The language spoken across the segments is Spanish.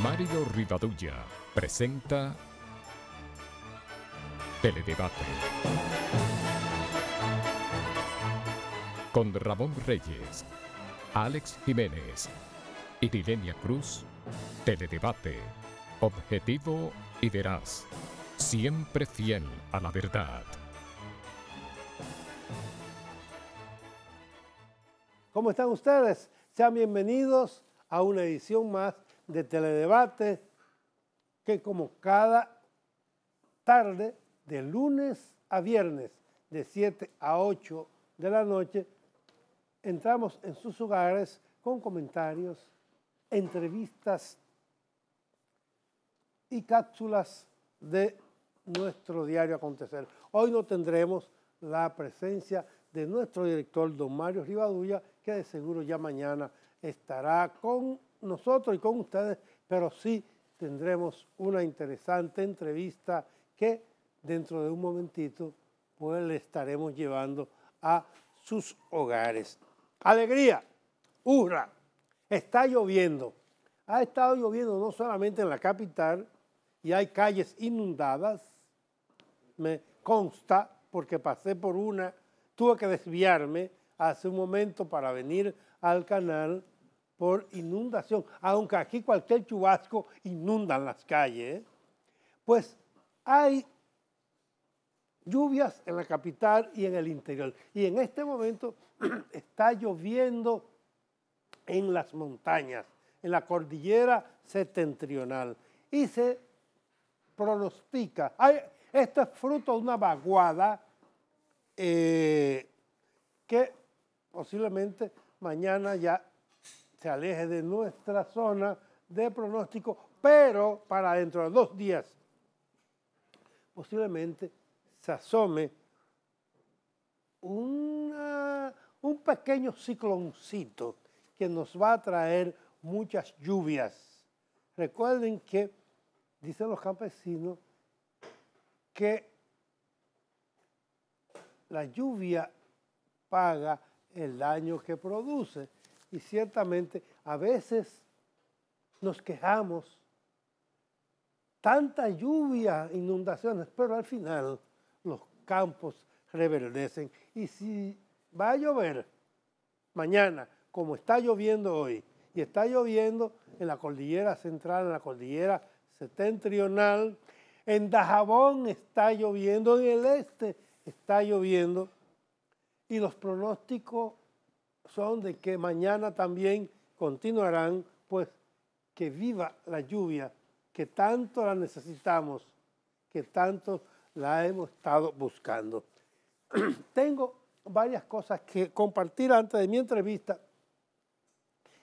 Mario Rivadulla presenta Teledebate con Ramón Reyes, Alex Jiménez y Dilenia Cruz. Teledebate, objetivo y veraz, siempre fiel a la verdad. ¿Cómo están ustedes? Sean bienvenidos a una edición más de Teledebate que, como cada tarde de lunes a viernes de 7 a 8 de la noche, entramos en sus hogares con comentarios, entrevistas y cápsulas de nuestro diario acontecer. Hoy no tendremos la presencia de nuestro director, don Mario Rivadulla, que de seguro ya mañana estará con nosotros y con ustedes, pero sí tendremos una interesante entrevista que dentro de un momentito pues le estaremos llevando a sus hogares. ¡Alegría! ¡Hurra! Está lloviendo. Ha estado lloviendo no solamente en la capital y hay calles inundadas, me consta porque pasé por una, tuve que desviarme hace un momento para venir al canal por inundación, aunque aquí cualquier chubasco inundan las calles, pues hay lluvias en la capital y en el interior. Y en este momento está lloviendo en las montañas, en la cordillera septentrional. Y se pronostica, esto es fruto de una vaguada que posiblemente mañana ya se aleje de nuestra zona de pronóstico, pero para dentro de 2 días posiblemente se asome un pequeño cicloncito que nos va a traer muchas lluvias. Recuerden que, dicen los campesinos, que la lluvia paga el daño que produce. Y ciertamente a veces nos quejamos, tanta lluvia, inundaciones, pero al final los campos reverdecen. Y si va a llover mañana, como está lloviendo hoy, y está lloviendo en la cordillera central, en la cordillera septentrional, en Dajabón está lloviendo, en el este está lloviendo, y los pronósticos son de que mañana también continuarán, pues que viva la lluvia, que tanto la necesitamos, que tanto la hemos estado buscando. Tengo varias cosas que compartir antes de mi entrevista,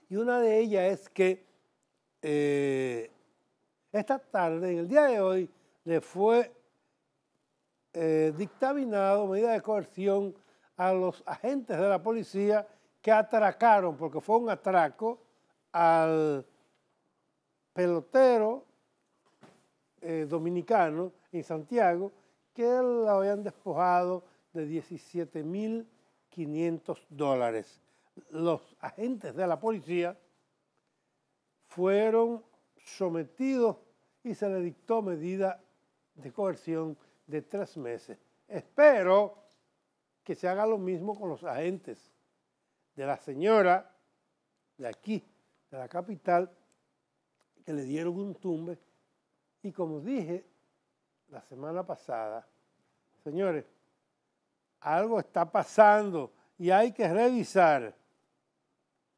y una de ellas es que esta tarde, en el día de hoy, le fue dictaminado medida de coerción a los agentes de la policía que atracaron, porque fue un atraco, al pelotero dominicano en Santiago, que lo habían despojado de $17,500. Los agentes de la policía fueron sometidos y se le dictó medida de coerción de 3 meses. Espero que se haga lo mismo con los agentes de la señora de aquí, de la capital, que le dieron un tumbe. Y como dije la semana pasada, señores, algo está pasando y hay que revisar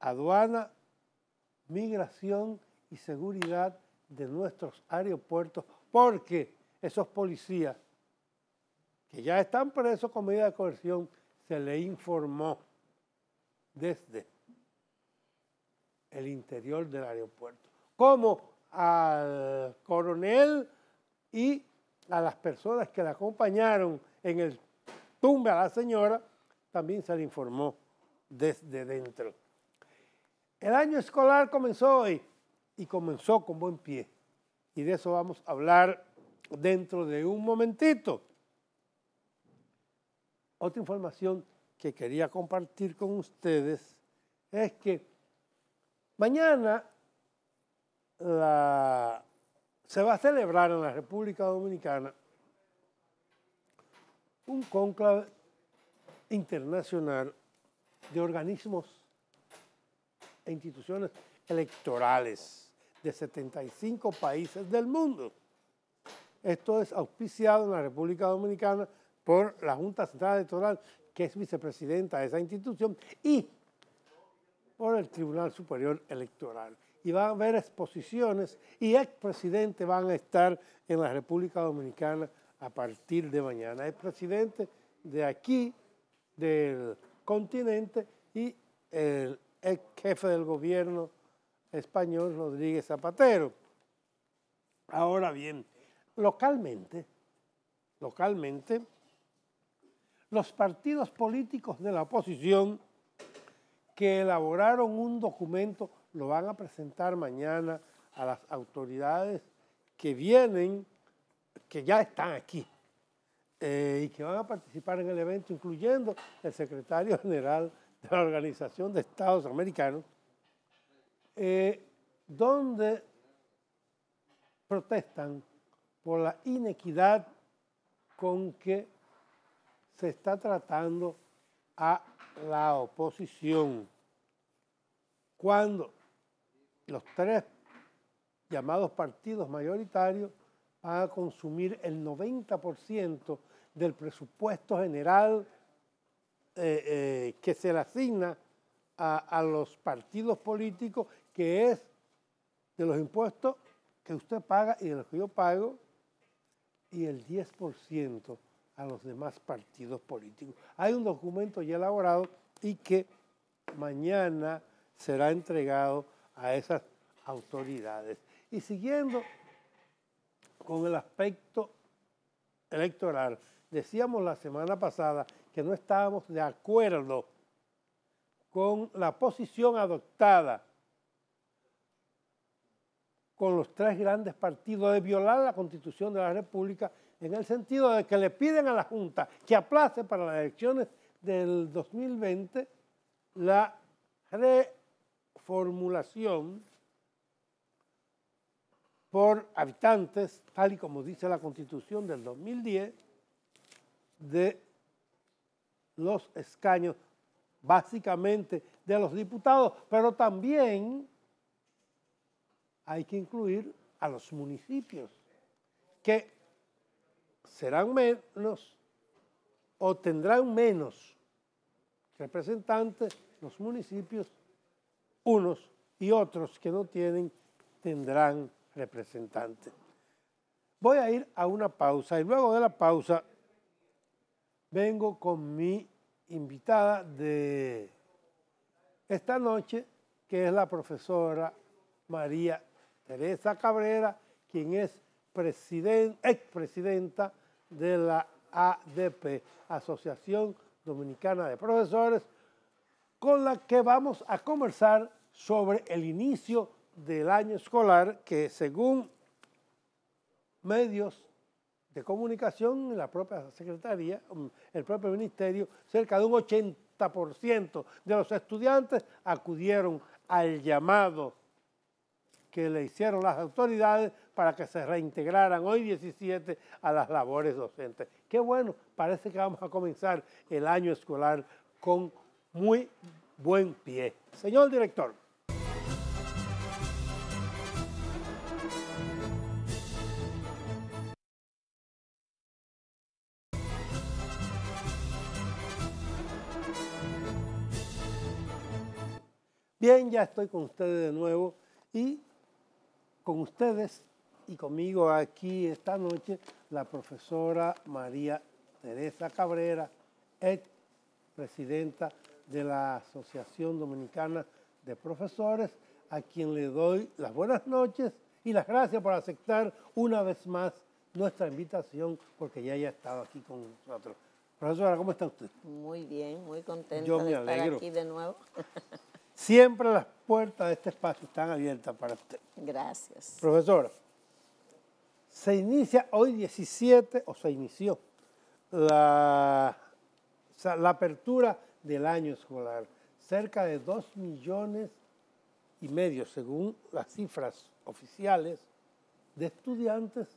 aduana, migración y seguridad de nuestros aeropuertos, porque esos policías que ya están presos con medida de coerción, se les informó desde el interior del aeropuerto, como al coronel y a las personas que la acompañaron en el tumbe a la señora, también se le informó desde dentro. El año escolar comenzó hoy y comenzó con buen pie, y de eso vamos a hablar dentro de un momentito. Otra información que quería compartir con ustedes es que mañana se va a celebrar en la República Dominicana un cónclave internacional de organismos e instituciones electorales de 75 países del mundo. Esto es auspiciado en la República Dominicana por la Junta Central Electoral, que es vicepresidenta de esa institución, y por el Tribunal Superior Electoral. Y van a haber exposiciones y expresidentes van a estar en la República Dominicana a partir de mañana. Expresidente de aquí, del continente, y el ex jefe del gobierno español, Rodríguez Zapatero. Ahora bien, localmente, los partidos políticos de la oposición que elaboraron un documento lo van a presentar mañana a las autoridades que vienen, que ya están aquí, y que van a participar en el evento, incluyendo el secretario general de la Organización de Estados Americanos, donde protestan por la inequidad con que se está tratando a la oposición, cuando los tres llamados partidos mayoritarios van a consumir el 90% del presupuesto general que se le asigna a los partidos políticos, que es de los impuestos que usted paga y de los que yo pago, y el 10% a los demás partidos políticos. Hay un documento ya elaborado y que mañana será entregado a esas autoridades. Y siguiendo con el aspecto electoral, decíamos la semana pasada que no estábamos de acuerdo con la posición adoptada con los tres grandes partidos de violar la Constitución de la República, en el sentido de que le piden a la Junta que aplace para las elecciones del 2020 la reformulación por habitantes, tal y como dice la Constitución del 2010, de los escaños, básicamente de los diputados, pero también hay que incluir a los municipios, que serán menos o tendrán menos representantes los municipios, unos, y otros que no tienen tendrán representantes. Voy a ir a una pausa y luego de la pausa vengo con mi invitada de esta noche, que es la profesora María Teresa Cabrera, quien es expresidenta de la ADP, Asociación Dominicana de Profesores, con la que vamos a conversar sobre el inicio del año escolar, que según medios de comunicación, la propia Secretaría, el propio Ministerio, cerca de un 80% de los estudiantes acudieron al llamado que le hicieron las autoridades para que se reintegraran hoy 17 a las labores docentes. Qué bueno, parece que vamos a comenzar el año escolar con muy buen pie. Señor director. Bien, ya estoy con ustedes de nuevo y con ustedes y conmigo aquí esta noche la profesora María Teresa Cabrera, ex presidenta de la Asociación Dominicana de Profesores, a quien le doy las buenas noches y las gracias por aceptar una vez más nuestra invitación, porque ya haya estado aquí con nosotros. Profesora, ¿cómo está usted? Muy bien, muy contenta de estar aquí de nuevo. Siempre las puertas de este espacio están abiertas para usted. Gracias. Profesora, se inicia hoy 17, o se inició, la apertura del año escolar. Cerca de 2 millones y medio, según las cifras oficiales, de estudiantes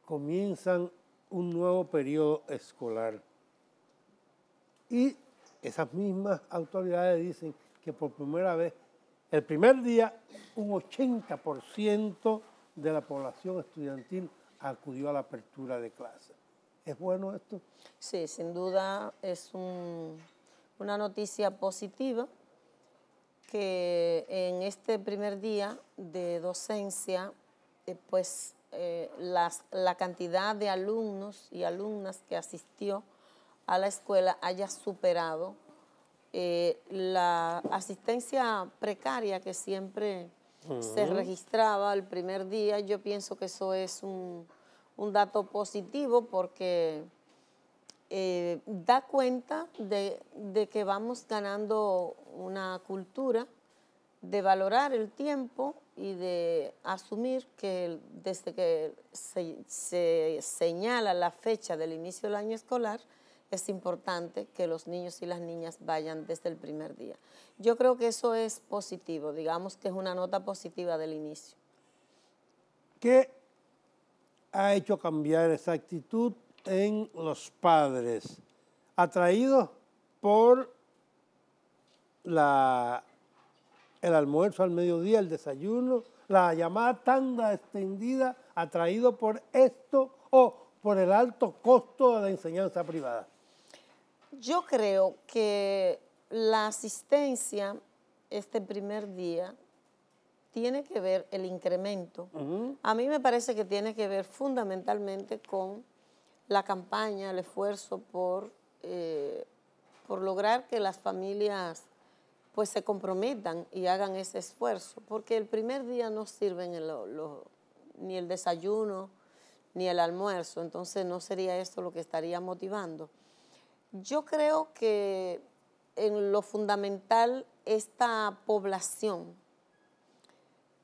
comienzan un nuevo periodo escolar. Y esas mismas autoridades dicen que por primera vez, el primer día, un 80% de la población estudiantil acudió a la apertura de clases. ¿Es bueno esto? Sí, sin duda es una noticia positiva que en este primer día de docencia, la cantidad de alumnos y alumnas que asistió a la escuela haya superado la asistencia precaria que siempre se registraba el primer día. Yo pienso que eso es un dato positivo porque da cuenta de que vamos ganando una cultura de valorar el tiempo y de asumir que desde que se señala la fecha del inicio del año escolar, es importante que los niños y las niñas vayan desde el primer día. Yo creo que eso es positivo, digamos que es una nota positiva del inicio. ¿Qué ha hecho cambiar esa actitud en los padres, atraídos por el almuerzo al mediodía, el desayuno, la llamada tanda extendida, atraído por esto o por el alto costo de la enseñanza privada? Yo creo que la asistencia este primer día tiene que ver el incremento. A mí me parece que tiene que ver fundamentalmente con la campaña, el esfuerzo por lograr que las familias pues se comprometan y hagan ese esfuerzo, porque el primer día no sirven ni el desayuno ni el almuerzo, entonces no sería esto lo que estaría motivando. Yo creo que en lo fundamental esta población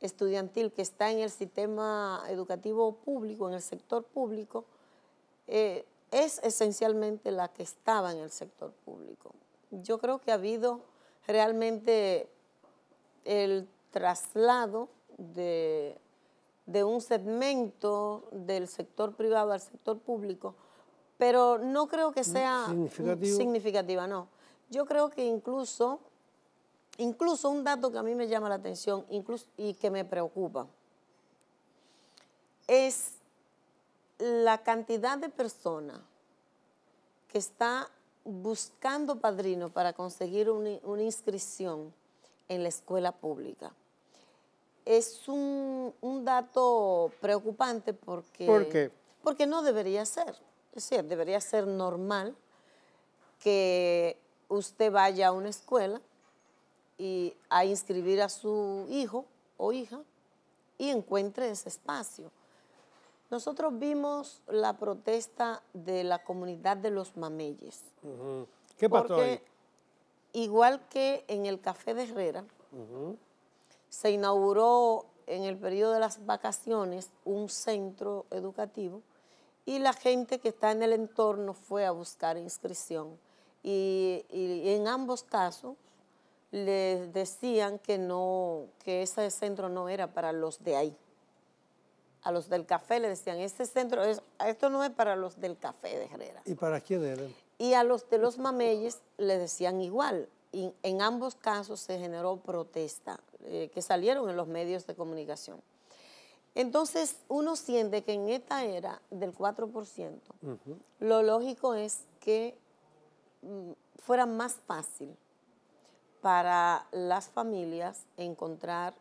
estudiantil que está en el sistema educativo público, en el sector público, es esencialmente la que estaba en el sector público. Yo creo que ha habido realmente el traslado de un segmento del sector privado al sector público, pero no creo que sea significativa, no. Yo creo que incluso un dato que a mí me llama la atención y que me preocupa es la cantidad de personas que está buscando padrinos para conseguir una inscripción en la escuela pública. Es un dato preocupante porque... ¿Por qué? Porque no debería ser. Es decir, debería ser normal que usted vaya a una escuela y a inscribir a su hijo o hija y encuentre ese espacio. Nosotros vimos la protesta de la comunidad de los mameyes. ¿Qué pasó ahí? Igual que en el Café de Herrera, se inauguró en el periodo de las vacaciones un centro educativo y la gente que está en el entorno fue a buscar inscripción. Y en ambos casos les decían que ese centro no era para los de ahí. A los del café le decían, esto no es para los del Café de Herrera. ¿Y para quién era? Y a los de los mameyes le decían igual. Y en ambos casos se generó protesta, que salieron en los medios de comunicación. Entonces, uno siente que en esta era del 4%, lo lógico es que fuera más fácil para las familias encontrar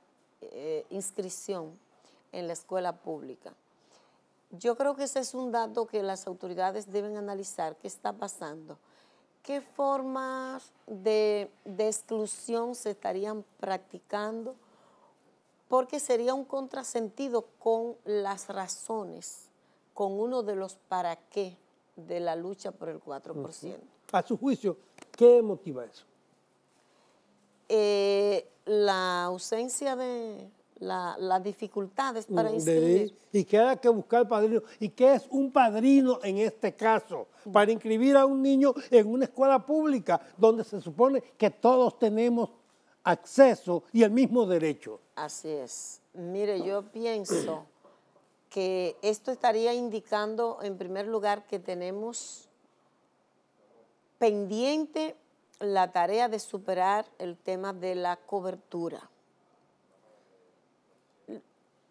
inscripción en la escuela pública. Yo creo que ese es un dato que las autoridades deben analizar, qué está pasando, qué formas de exclusión se estarían practicando, porque sería un contrasentido con las razones, con uno de los para qué de la lucha por el 4%. A su juicio, ¿qué motiva eso? La ausencia de las dificultades para inscribir. Y que hay que buscar padrino. ¿Y qué es un padrino en este caso? Para inscribir a un niño en una escuela pública, donde se supone que todos tenemos acceso y el mismo derecho. Así es. Mire, yo pienso que esto estaría indicando, en primer lugar, que tenemos pendiente la tarea de superar el tema de la cobertura.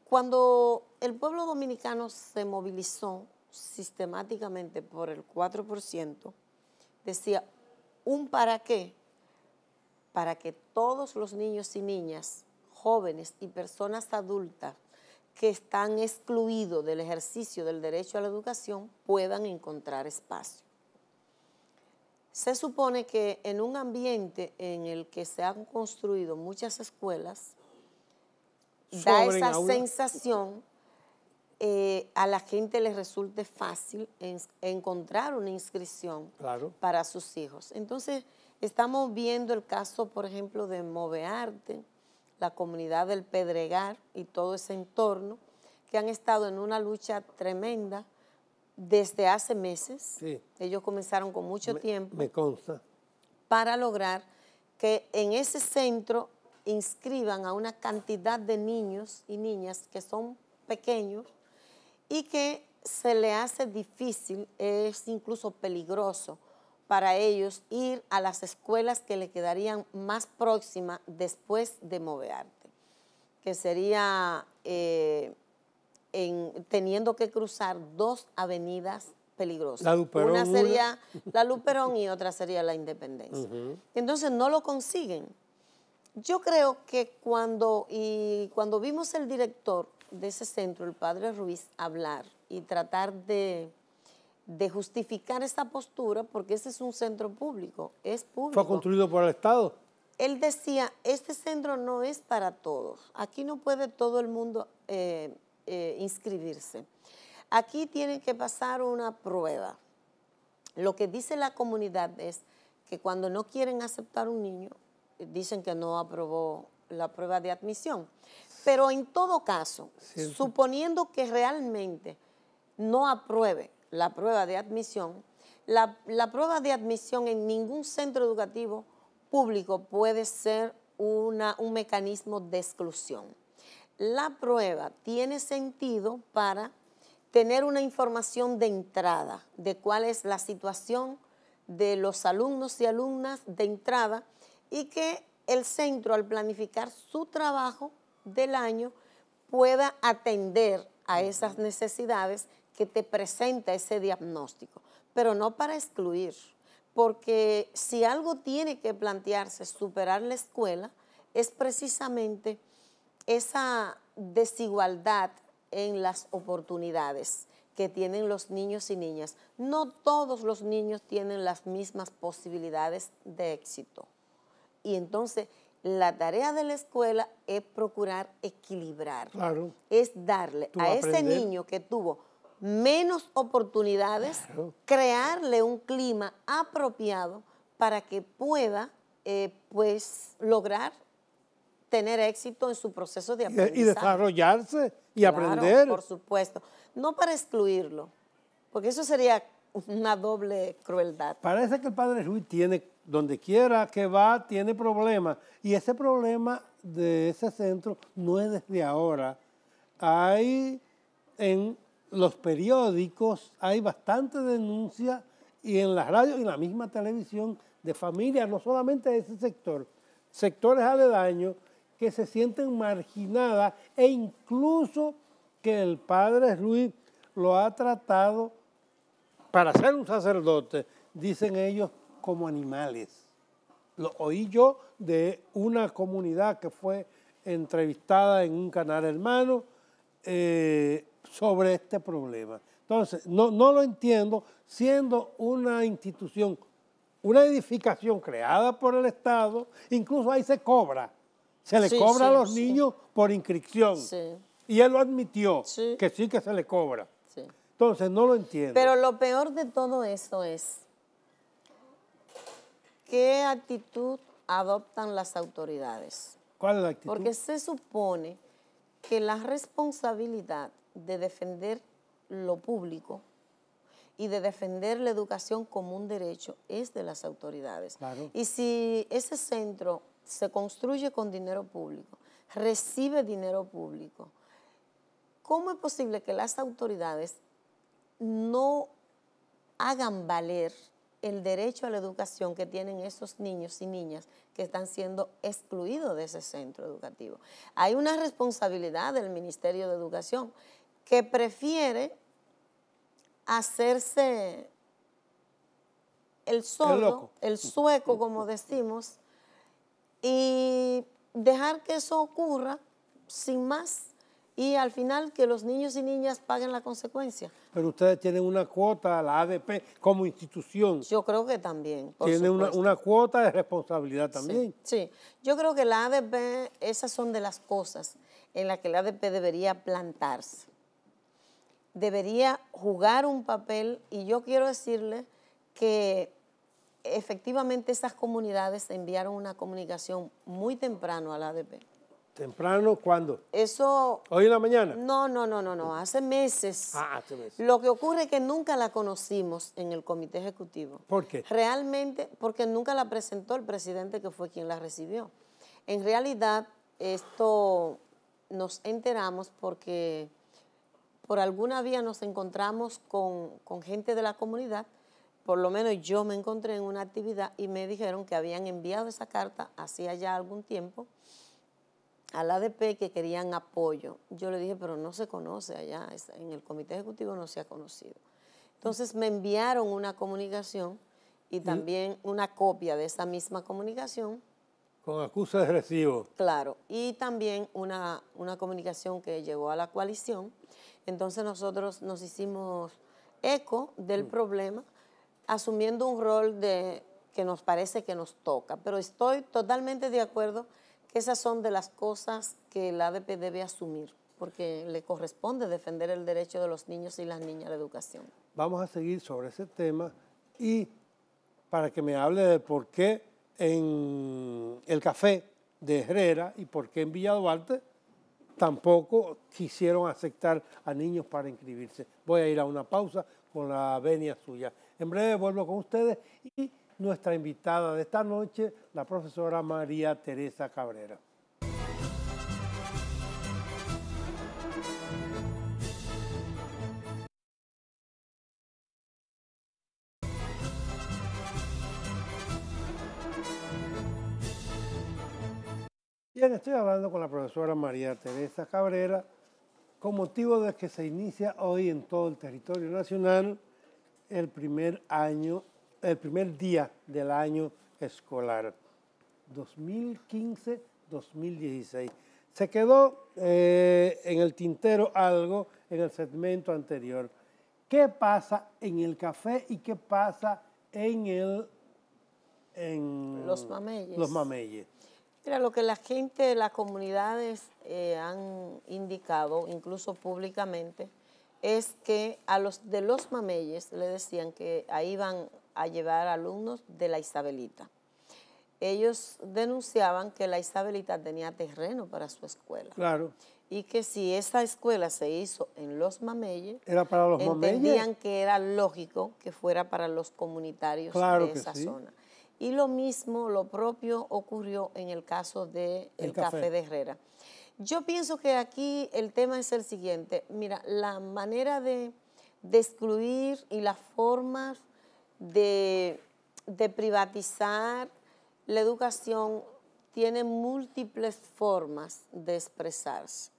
Cuando el pueblo dominicano se movilizó sistemáticamente por el 4%, decía, ¿un para qué? Para que todos los niños y niñas, jóvenes y personas adultas que están excluidos del ejercicio del derecho a la educación puedan encontrar espacio. Se supone que en un ambiente en el que se han construido muchas escuelas, da esa sensación, a la gente le resulte fácil encontrar una inscripción para sus hijos. Entonces, estamos viendo el caso, por ejemplo, de Movearte, la comunidad del Pedregal y todo ese entorno, que han estado en una lucha tremenda desde hace meses. Sí. Ellos comenzaron con mucho tiempo. Me consta. Para lograr que en ese centro inscriban a una cantidad de niños y niñas que son pequeños y que se le hace difícil, es incluso peligroso para ellos ir a las escuelas que le quedarían más próximas después de Movearte, que sería teniendo que cruzar 2 avenidas peligrosas. La Luperón, una sería la Luperón y otra sería la Independencia. Entonces no lo consiguen. Yo creo que cuando vimos el director de ese centro, el padre Ruiz, hablar y tratar de justificar esa postura, porque ese es un centro público, es público. ¿Fue construido por el Estado? Él decía, este centro no es para todos, aquí no puede todo el mundo inscribirse. Aquí tienen que pasar una prueba. Lo que dice la comunidad es que cuando no quieren aceptar un niño, dicen que no aprobó la prueba de admisión. Pero en todo caso, suponiendo que realmente no apruebe la prueba de admisión, la prueba de admisión en ningún centro educativo público puede ser un mecanismo de exclusión. La prueba tiene sentido para tener una información de entrada de cuál es la situación de los alumnos y alumnas de entrada y que el centro, al planificar su trabajo del año, pueda atender a esas necesidades que te presenta ese diagnóstico, pero no para excluir, porque si algo tiene que plantearse superar la escuela es precisamente esa desigualdad en las oportunidades que tienen los niños y niñas. No todos los niños tienen las mismas posibilidades de éxito. Y entonces la tarea de la escuela es procurar equilibrar, es darle a ese niño que tuvo menos oportunidades, crearle un clima apropiado para que pueda pues lograr tener éxito en su proceso de aprendizaje. Y desarrollarse y aprender. Por supuesto. No para excluirlo, porque eso sería una doble crueldad. Parece que el padre Ruiz tiene, donde quiera que va, tiene problemas. Y ese problema de ese centro no es desde ahora. Hay en los periódicos, hay bastante denuncia y en la radio y en la misma televisión de familias, no solamente de ese sector, sectores aledaños que se sienten marginadas e incluso que el padre Ruiz lo ha tratado para ser un sacerdote, dicen ellos, como animales. Lo oí yo de una comunidad que fue entrevistada en un canal hermano sobre este problema. Entonces, no lo entiendo, siendo una institución, una edificación creada por el Estado, incluso ahí se cobra. Se le cobra a los niños por inscripción. Y él lo admitió, que sí que se le cobra. Entonces, no lo entiendo. Pero lo peor de todo eso es qué actitud adoptan las autoridades. ¿Cuál es la actitud? Porque se supone que la responsabilidad de defender lo público y de defender la educación como un derecho es de las autoridades. Y si ese centro se construye con dinero público, recibe dinero público, ¿cómo es posible que las autoridades no hagan valer el derecho a la educación que tienen esos niños y niñas que están siendo excluidos de ese centro educativo? Hay una responsabilidad del Ministerio de Educación que prefiere hacerse el sordo, el sueco, como decimos, y dejar que eso ocurra sin más y al final que los niños y niñas paguen la consecuencia. Pero ustedes tienen una cuota, la ADP, como institución. Yo creo que también, por Tiene supuesto. una cuota de responsabilidad también. Sí, sí, yo creo que la ADP, esas son de las cosas en las que la ADP debería plantarse. Debería jugar un papel y yo quiero decirle que efectivamente esas comunidades enviaron una comunicación muy temprano a la ADP. ¿Temprano cuándo? Eso... ¿Hoy en la mañana? No, hace meses. Hace meses. Lo que ocurre es que nunca la conocimos en el comité ejecutivo. ¿Por qué? Realmente, porque nunca la presentó el presidente que fue quien la recibió. En realidad, esto nos enteramos porque por alguna vía nos encontramos con gente de la comunidad, por lo menos yo me encontré en una actividad y me dijeron que habían enviado esa carta hacía ya algún tiempo a la ADP que querían apoyo. Yo le dije, pero no se conoce allá, en el comité ejecutivo no se ha conocido. Entonces me enviaron una comunicación y también una copia de esa misma comunicación. Con acusa de recibo. Claro, y también una comunicación que llegó a la coalición. Entonces nosotros nos hicimos eco del problema, asumiendo un rol que nos parece que nos toca. Pero estoy totalmente de acuerdo que esas son de las cosas que la ADP debe asumir, porque le corresponde defender el derecho de los niños y las niñas a la educación. Vamos a seguir sobre ese tema y para que me hable de por qué en el café de Herrera y por qué en Villa Duarte tampoco quisieron aceptar a niños para inscribirse. Voy a ir a una pausa con la venia suya. En breve vuelvo con ustedes y nuestra invitada de esta noche, la profesora María Teresa Cabrera. Bien, estoy hablando con la profesora María Teresa Cabrera con motivo de que se inicia hoy en todo el territorio nacional el primer día del año escolar 2015-2016. Se quedó en el tintero algo en el segmento anterior. ¿Qué pasa en el café y qué pasa en Los Mameyes? Los Mameyes. Mira, lo que la gente, las comunidades han indicado, incluso públicamente, es que a los de Los Mameyes le decían que ahí iban a llevar alumnos de la Isabelita. Ellos denunciaban que la Isabelita tenía terreno para su escuela. Claro. Y que si esa escuela se hizo en Los Mameyes, ¿era para los entendían Mameyes? que era lógico que fuera para los comunitarios de esa zona. Y lo mismo, lo propio ocurrió en el caso del café de Herrera. Yo pienso que aquí el tema es el siguiente. Mira, la manera de excluir y las formas de privatizar la educación tienen múltiples formas de expresarse.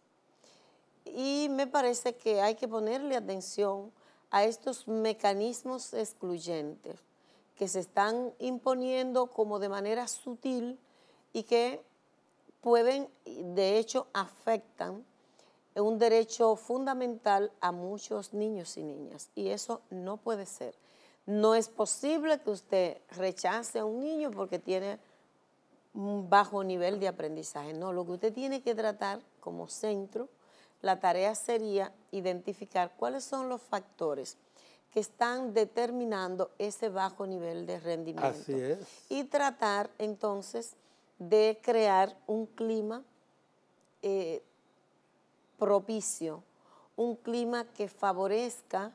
Y me parece que hay que ponerle atención a estos mecanismos excluyentes que se están imponiendo como de manera sutil y que pueden, de hecho, afectan un derecho fundamental a muchos niños y niñas. Y eso no puede ser. No es posible que usted rechace a un niño porque tiene un bajo nivel de aprendizaje. No, lo que usted tiene que tratar como centro, la tarea sería identificar cuáles son los factores que están determinando ese bajo nivel de rendimiento. Así es. Y tratar entonces de crear un clima propicio, un clima que favorezca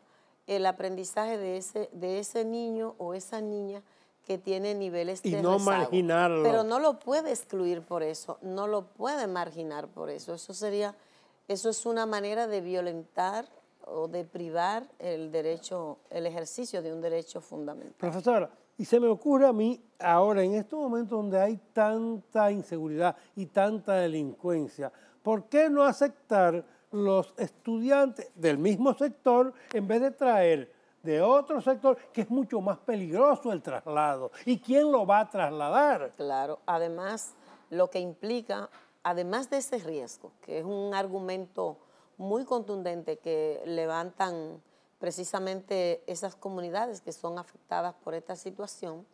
el aprendizaje de ese niño o esa niña que tiene niveles y de no rezago. marginarlo. Pero no lo puede excluir por eso, no lo puede marginar por eso. Eso es una manera de violentar o de privar el derecho, el ejercicio de un derecho fundamental. Profesora, y se me ocurre a mí ahora, en estos momentos donde hay tanta inseguridad y tanta delincuencia, ¿por qué no aceptar los estudiantes del mismo sector en vez de traer de otro sector que es mucho más peligroso el traslado? ¿Y quién lo va a trasladar? Claro, además, lo que implica, además de ese riesgo, que es un argumento muy contundente que levantan precisamente esas comunidades que son afectadas por esta situación,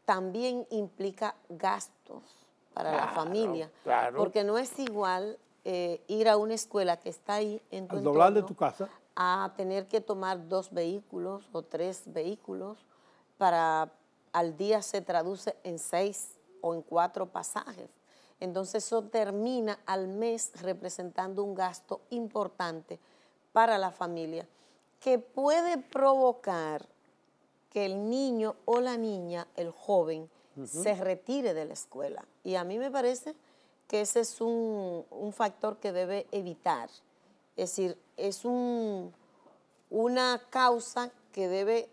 también implica gastos para la familia, claro. porque no es igual ir a una escuela que está ahí en tu Al doblar de entorno tu casa. a tener que tomar 2 vehículos o 3 vehículos para al día se traduce en 6 o en 4 pasajes. Entonces eso termina al mes representando un gasto importante para la familia que puede provocar que el niño o la niña, el joven, se retire de la escuela. Y a mí me parece que ese es un factor que debe evitar. Es decir, es una causa que debe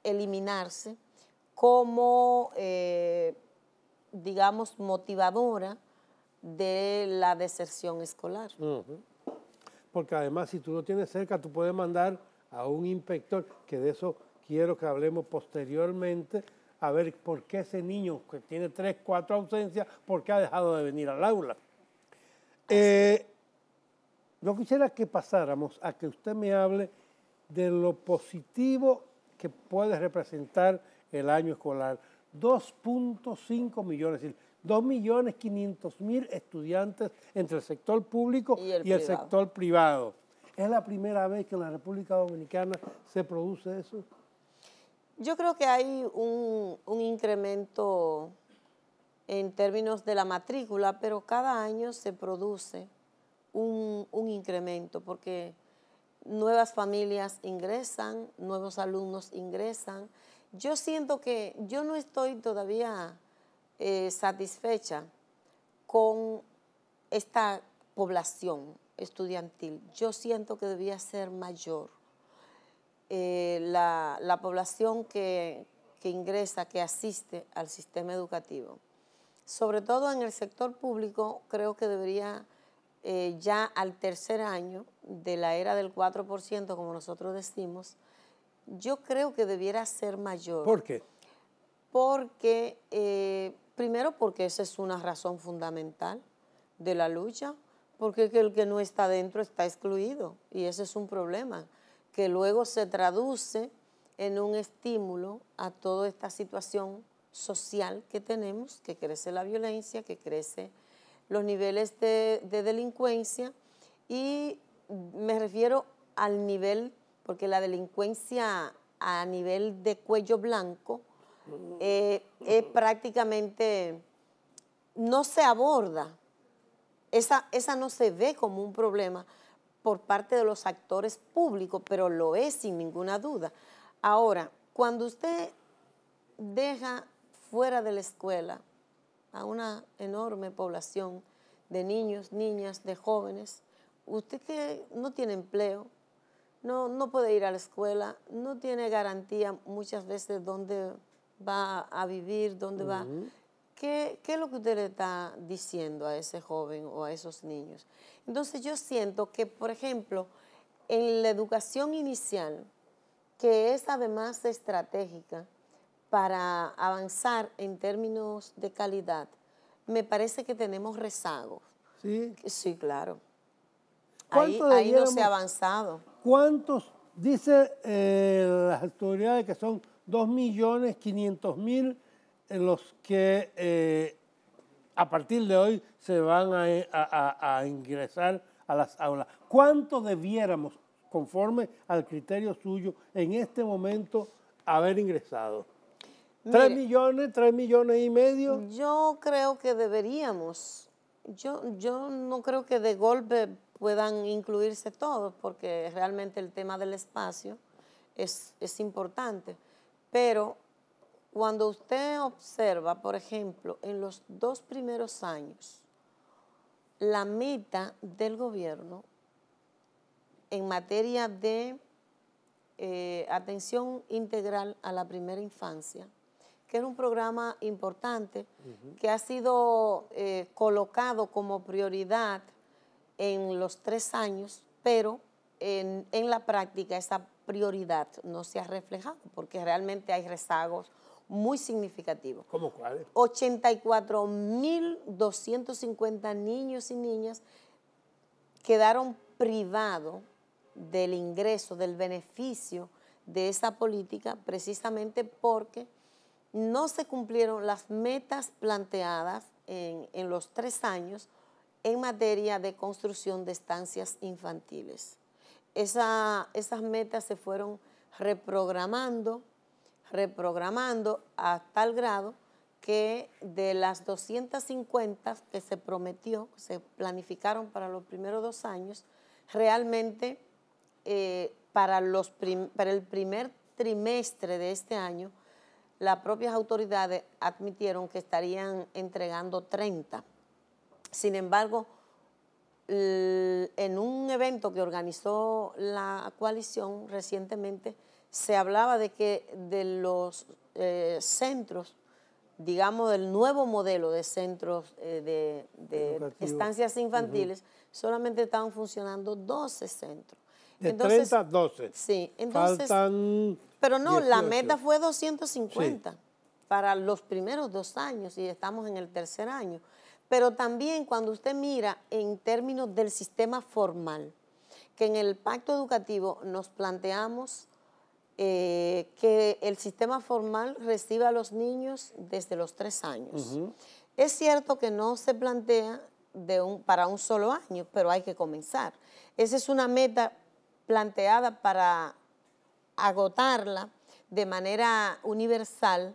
eliminarse como, digamos, motivadora de la deserción escolar. Porque además, si tú lo tienes cerca, tú puedes mandar a un inspector, que de eso quiero que hablemos posteriormente, a ver por qué ese niño que tiene 3, 4 ausencias, por qué ha dejado de venir al aula. Yo quisiera que pasáramos a que usted me hable de lo positivo que puede representar el año escolar. 2.5 millones, es decir, 2.500.000 estudiantes entre el sector público y el sector privado. ¿Es la primera vez que en la República Dominicana se produce eso? Yo creo que hay un incremento en términos de la matrícula, pero cada año se produce un incremento porque nuevas familias ingresan, nuevos alumnos ingresan. Yo siento que yo no estoy todavía satisfecha con esta población estudiantil. Yo siento que debía ser mayor. La población que ingresa, que asiste al sistema educativo. Sobre todo en el sector público, creo que debería ya al tercer año de la era del 4%, como nosotros decimos, yo creo que debiera ser mayor. ¿Por qué? Porque, primero porque esa es una razón fundamental de la lucha, porque el que no está dentro está excluido y ese es un problema que luego se traduce en un estímulo a toda esta situación social que tenemos, que crece la violencia, que crece los niveles de delincuencia y me refiero al nivel, porque la delincuencia a nivel de cuello blanco es prácticamente, no se aborda, esa no se ve como un problema por parte de los actores públicos, pero lo es sin ninguna duda. Ahora, cuando usted deja fuera de la escuela a una enorme población de niños, niñas, de jóvenes, usted que no tiene empleo, no puede ir a la escuela, no tiene garantía muchas veces dónde va a vivir, dónde va. ¿Qué es lo que usted le está diciendo a ese joven o a esos niños? Entonces yo siento que, por ejemplo, en la educación inicial, que es además estratégica para avanzar en términos de calidad, me parece que tenemos rezagos. Sí. Sí, claro. Ahí no se ha avanzado. ¿Cuántos, dice las autoridades que son 2.500.000 los que a partir de hoy se van a ingresar a las aulas? ¿Cuánto debiéramos, conforme al criterio suyo, en este momento haber ingresado? Mire, ¿3 millones, 3 millones y medio? Yo creo que deberíamos. Yo no creo que de golpe puedan incluirse todos, porque realmente el tema del espacio es importante. Pero cuando usted observa, por ejemplo, en los 2 primeros años, la meta del gobierno en materia de atención integral a la primera infancia, que era un programa importante, que ha sido colocado como prioridad en los 3 años, pero en la práctica esa prioridad no se ha reflejado porque realmente hay rezagos muy significativos. ¿Cómo cuáles? 84.250 niños y niñas quedaron privados del ingreso, del beneficio de esa política, precisamente porque no se cumplieron las metas planteadas en los 3 años en materia de construcción de estancias infantiles. Esas metas se fueron reprogramando a tal grado que de las 250 que se prometió, se planificaron para los primeros 2 años, realmente para el primer trimestre de este año, las propias autoridades admitieron que estarían entregando 30. Sin embargo, en un evento que organizó la coalición recientemente, se hablaba de que de los centros, digamos, del nuevo modelo de centros de estancias infantiles, solamente estaban funcionando 12 centros. Entonces, 30 a 12. Sí, entonces, faltan pero no, 18. la meta fue 250 para los primeros 2 años y estamos en el 3er año. Pero también cuando usted mira en términos del sistema formal, que en el pacto educativo nos planteamos que el sistema formal reciba a los niños desde los 3 años. Es cierto que no se plantea para un solo año, pero hay que comenzar. Esa es una meta planteada para agotarla de manera universal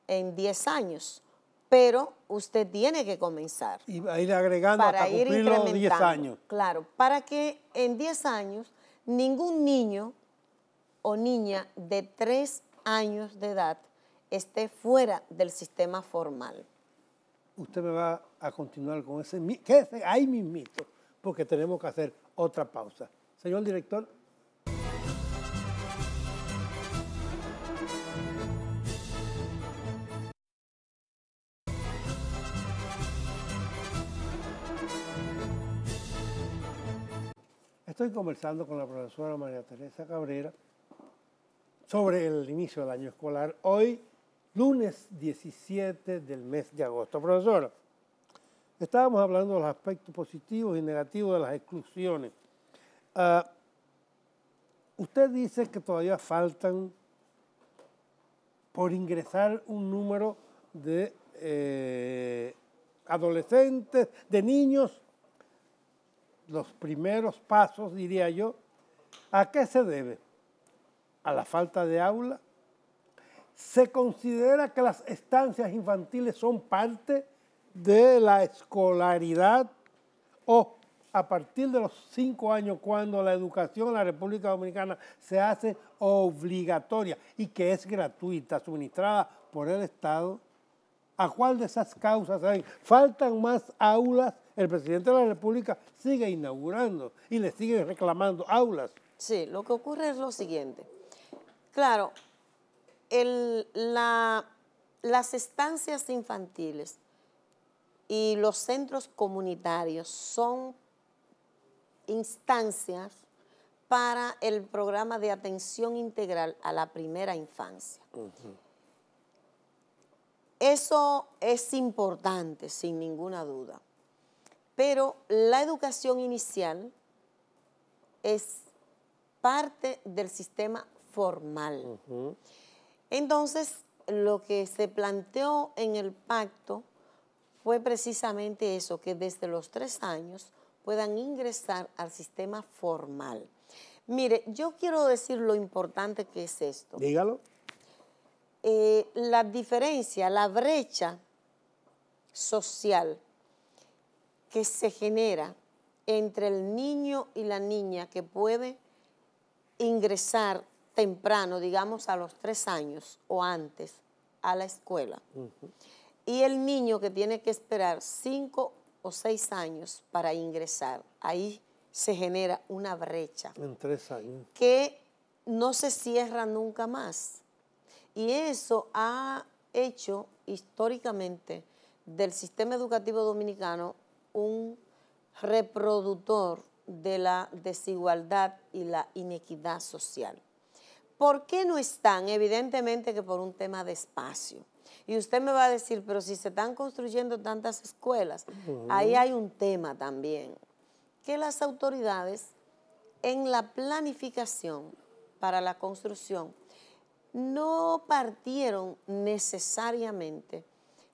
en 10 años, pero usted tiene que comenzar. Y va a ir agregando para hasta ir cumplir los 10 años. Claro, para que en 10 años ningún niño o niña de 3 años de edad esté fuera del sistema formal. Usted me va a continuar con ese, quédese ahí mismito, porque tenemos que hacer otra pausa. Señor director. Estoy conversando con la profesora María Teresa Cabrera sobre el inicio del año escolar. Hoy, lunes 17 del mes de agosto. Profesora, estábamos hablando de los aspectos positivos y negativos de las exclusiones. Usted dice que todavía faltan por ingresar un número de adolescentes, de niños, los primeros pasos, diría yo. ¿A qué se debe? ¿A la falta de aula? ¿Se considera que las estancias infantiles son parte de la escolaridad o a partir de los 5 años cuando la educación en la República Dominicana se hace obligatoria y que es gratuita, suministrada por el Estado? ¿A cuál de esas causas saben? ¿Faltan más aulas? El presidente de la República sigue inaugurando y le sigue reclamando aulas. Sí, lo que ocurre es lo siguiente. Claro, las estancias infantiles y los centros comunitarios son instancias para el programa de atención integral a la primera infancia. Eso es importante, sin ninguna duda. Pero la educación inicial es parte del sistema formal. Entonces, lo que se planteó en el pacto fue precisamente eso, que desde los 3 años puedan ingresar al sistema formal. Mire, yo quiero decir lo importante que es esto. Dígalo. La diferencia, la brecha social que se genera entre el niño y la niña que puede ingresar temprano, digamos a los 3 años o antes, a la escuela. Y el niño que tiene que esperar 5 o 6 años para ingresar, ahí se genera una brecha. En 3 años. Que no se cierra nunca más. Y eso ha hecho históricamente del sistema educativo dominicano un reproductor de la desigualdad y la inequidad social. ¿Por qué no están? Evidentemente que por un tema de espacio. Y usted me va a decir, pero si se están construyendo tantas escuelas, ahí hay un tema también, que las autoridades en la planificación para la construcción no partieron necesariamente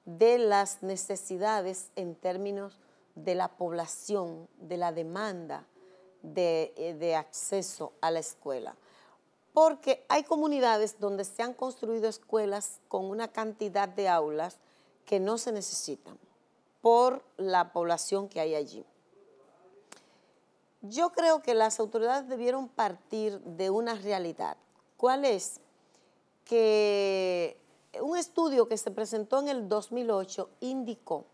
de las necesidades en términos de la población, de la demanda de acceso a la escuela. Porque hay comunidades donde se han construido escuelas con una cantidad de aulas que no se necesitan por la población que hay allí. Yo creo que las autoridades debieron partir de una realidad. ¿Cuál es? Que un estudio que se presentó en el 2008 indicó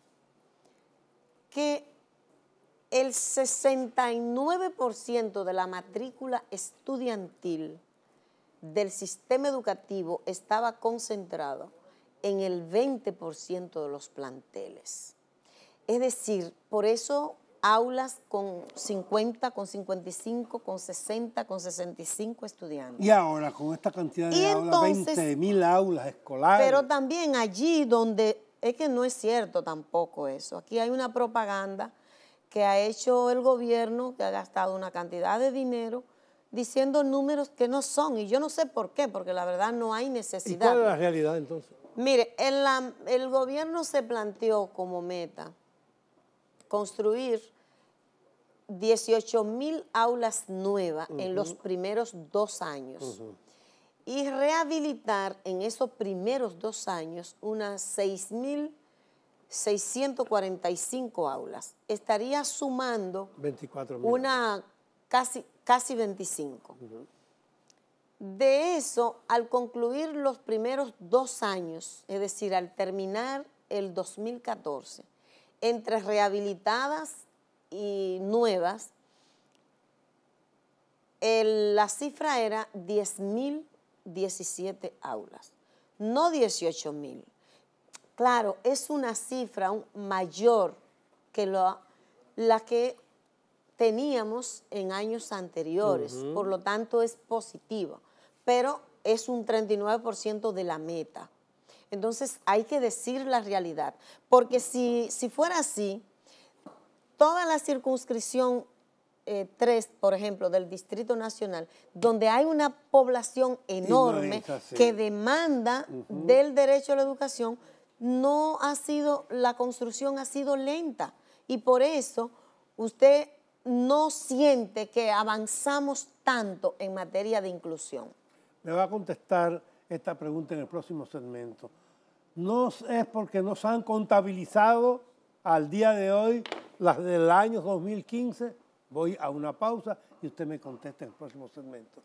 que el 69% de la matrícula estudiantil del sistema educativo estaba concentrado en el 20% de los planteles. Es decir, por eso aulas con 50, con 55, con 60, con 65 estudiantes. Y ahora, con esta cantidad de aulas, 20.000 aulas escolares. Pero también allí donde, es que no es cierto tampoco eso. Aquí hay una propaganda que ha hecho el gobierno, que ha gastado una cantidad de dinero diciendo números que no son. Y yo no sé por qué, porque la verdad no hay necesidad. ¿Y cuál es la realidad entonces? Mire, el gobierno se planteó como meta construir 18.000 aulas nuevas en los primeros 2 años y rehabilitar en esos primeros 2 años unas 6.645 aulas. Estaría sumando 24.000. una casi 25. De eso, al concluir los primeros 2 años, es decir, al terminar el 2014, entre rehabilitadas y nuevas, la cifra era 10.017 aulas, no 18.000. Claro, es una cifra mayor que la que teníamos en años anteriores, por lo tanto es positivo, pero es un 39% de la meta. Entonces hay que decir la realidad, porque si fuera así, toda la circunscripción 3, por ejemplo, del Distrito Nacional, donde hay una población enorme que demanda del derecho a la educación, la construcción ha sido lenta y por eso usted no siente que avanzamos tanto en materia de inclusión. Me va a contestar esta pregunta en el próximo segmento. ¿No es porque no se han contabilizado al día de hoy las del año 2015? Voy a una pausa y usted me contesta en el próximo segmento.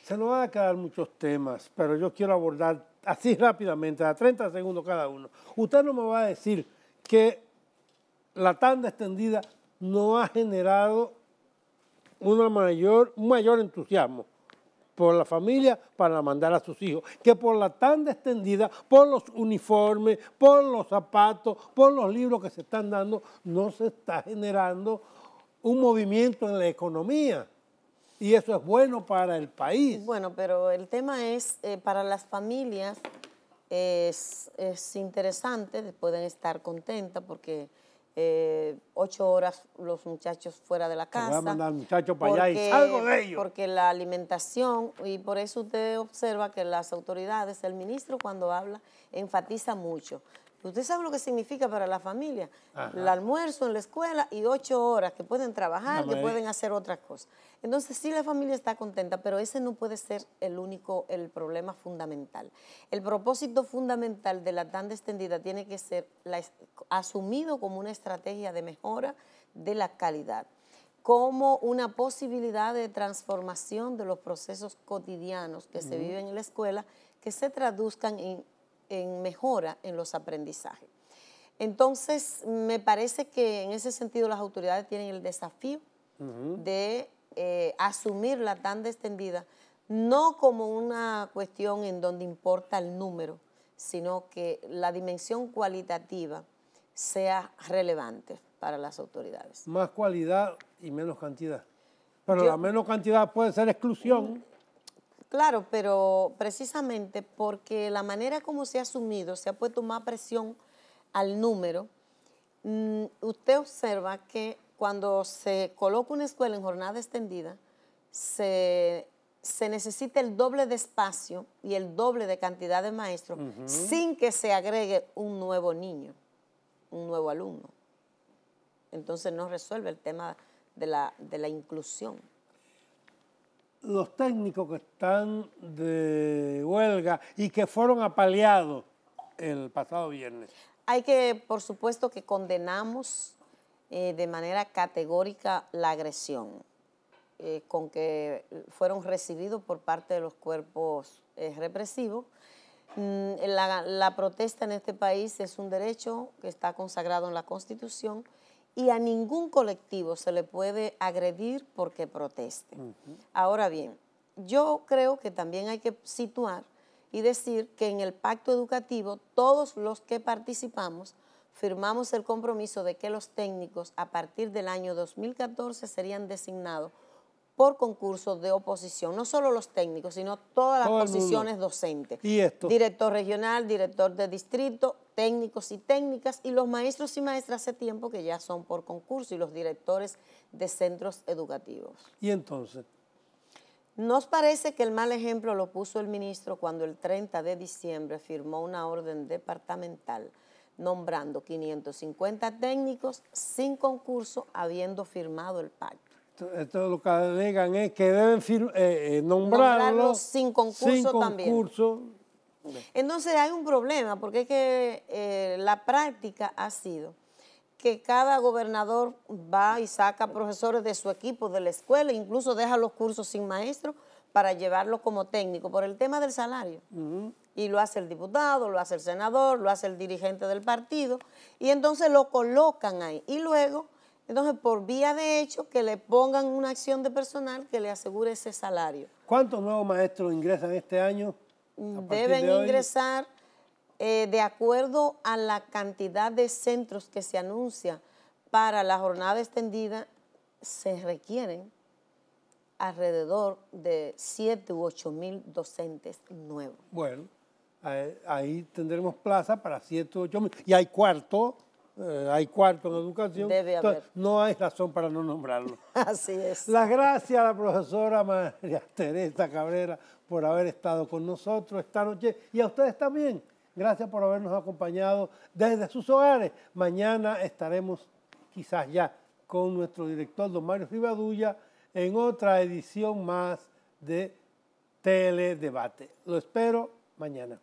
Se nos van a quedar muchos temas, pero yo quiero abordar así rápidamente, a 30 segundos cada uno. Usted no me va a decir que la tanda extendida no ha generado un mayor entusiasmo por la familia para mandar a sus hijos, que por la tanda extendida, por los uniformes, por los zapatos, por los libros que se están dando, no se está generando un movimiento en la economía. Y eso es bueno para el país. Bueno, pero el tema es, para las familias es interesante, pueden estar contentas porque 8 horas los muchachos fuera de la casa. Voy a mandar muchachos para allá y salgo de ellos. Porque la alimentación, y por eso usted observa que las autoridades, el ministro cuando habla, enfatiza mucho Usted sabe lo que significa para la familia. Ajá. El almuerzo en la escuela y 8 horas que pueden trabajar, que pueden hacer otras cosas. Entonces sí, la familia está contenta, pero ese no puede ser el problema fundamental. El propósito fundamental de la tanda extendida tiene que ser asumido como una estrategia de mejora de la calidad, como una posibilidad de transformación de los procesos cotidianos que se viven en la escuela, que se traduzcan en mejora en los aprendizajes. Entonces, me parece que en ese sentido las autoridades tienen el desafío de asumir la tanda extendida, no como una cuestión en donde importa el número, sino que la dimensión cualitativa sea relevante para las autoridades. Más cualidad y menos cantidad. Pero la menos cantidad puede ser exclusión. Claro, pero precisamente porque la manera como se ha asumido, se ha puesto más presión al número, usted observa que cuando se coloca una escuela en jornada extendida, se necesita el doble de espacio y el doble de cantidad de maestros sin que se agregue un nuevo niño, un nuevo alumno. Entonces no resuelve el tema de la inclusión. Los técnicos que están de huelga y que fueron apaleados el pasado viernes. Hay que, por supuesto, que condenamos de manera categórica la agresión con que fueron recibidos por parte de los cuerpos represivos. La protesta en este país es un derecho que está consagrado en la Constitución y a ningún colectivo se le puede agredir porque proteste. Ahora bien, yo creo que también hay que situar y decir que en el pacto educativo todos los que participamos firmamos el compromiso de que los técnicos a partir del año 2014 serían designados por concurso de oposición, no solo los técnicos, sino todas las posiciones docentes. ¿Y esto? Director regional, director de distrito, técnicos y técnicas, y los maestros y maestras hace tiempo que ya son por concurso, y los directores de centros educativos. ¿Y entonces? Nos parece que el mal ejemplo lo puso el ministro cuando el 30 de diciembre firmó una orden departamental nombrando 550 técnicos sin concurso, habiendo firmado el pacto. Esto lo que alegan es que deben nombrarlos sin concurso también. Entonces hay un problema, porque es que la práctica ha sido que cada gobernador va y saca profesores de su equipo, de la escuela, incluso deja los cursos sin maestro para llevarlos como técnico por el tema del salario. Y lo hace el diputado, lo hace el senador, lo hace el dirigente del partido, y entonces lo colocan ahí. Y luego, entonces por vía de hecho, que le pongan una acción de personal que le asegure ese salario. ¿Cuántos nuevos maestros ingresan este año? Deben ingresar de acuerdo a la cantidad de centros que se anuncia para la jornada extendida, se requieren alrededor de 7 u 8 mil docentes nuevos. Bueno, ahí tendremos plaza para 7 u 8 mil. Y hay cuarto en educación. Debe haber. Entonces, no hay razón para no nombrarlo. Así es. Las gracias a la profesora María Teresa Cabrera por haber estado con nosotros esta noche, y a ustedes también. Gracias por habernos acompañado desde sus hogares. Mañana estaremos quizás ya con nuestro director, don Mario Rivadulla, en otra edición más de Teledebate. Lo espero mañana.